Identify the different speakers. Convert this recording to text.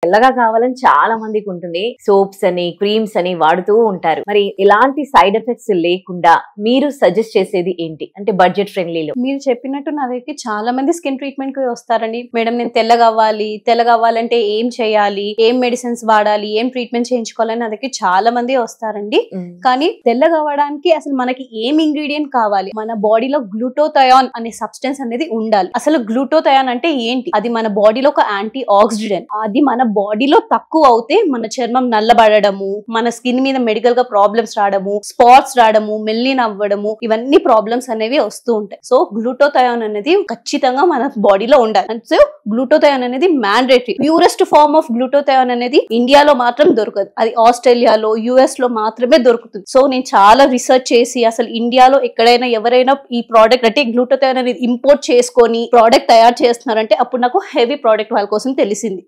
Speaker 1: తెల్లగా కావాలని చాలా మందికి ఉంటుంది. సోప్స్ అని, క్రీమ్స్ అని వాడుతూ ఉంటారు. మరి ఇలాంటి సైడ్ ఎఫెక్ట్స్ లేకుండా మీరు సజెస్ట్ చేసేది ఏంటి? అంటే బడ్జెట్ ఫ్రెండ్లీలో.
Speaker 2: మీరు చెప్పినట్టు నా దగ్గరికి చాలా మంది స్కిన్ ట్రీట్మెంట్ కి వస్తారండి. మేడం నేను తెల్లగా అవ్వాలంటే ఏం చేయాలి, ఏం మెడిసిన్స్ వాడాలి, ఏం ట్రీట్మెంట్ చేయించుకోవాలని నా దగ్గరికి చాలా మంది వస్తారండి. కానీ తెల్లగా అవ్వడానికి అసలు మనకి ఏం ఇంగ్రీడియంట్ కావాలి? మన బాడీలో గ్లూటోథయాన్ అనే సబ్స్టెన్స్ అనేది ఉండాలి. అసలు గ్లూటోథయాన్ అంటే ఏంటి? అది మన బాడీలో ఒక యాంటీ ఆక్సిడెంట్. అది మన బాడీలో తక్కువ అవుతే మన చర్మం నల్లబడము, మన స్కిన్ మీద మెడికల్ గా ప్రాబ్లమ్స్ రావడము, స్పాట్స్ రావడము, మెల్లిన్ అవ్వడము, ఇవన్నీ ప్రాబ్లమ్స్ అనేవి వస్తూ ఉంటాయి. సో గ్లూటోథయాన్ అనేది ఖచ్చితంగా మన బాడీలో ఉండాలి. సో గ్లూటోథయాన్ అనేది mandatory. Purest form of glutathione అనేది ఇండియాలో మాత్రం దొరకదు. అది ఆస్ట్రేలియాలో, యుఎస్ లో మాత్రమే దొరుకుతుంది. సో నేను చాలా రీసెర్చ్ చేసి అసలు ఇండియాలో ఎక్కడైనా ఎవరైనా ఈ ప్రోడక్ట్ అంటే గ్లూటోథయాన్ అనేది ఇంపోర్ట్ చేసుకొని ప్రోడక్ట్ తయారు చేస్తున్నారంటే అప్పుడు నాకు హెవీ ప్రోడక్ట్ వాళ్ళ కోసం తెలిసింది.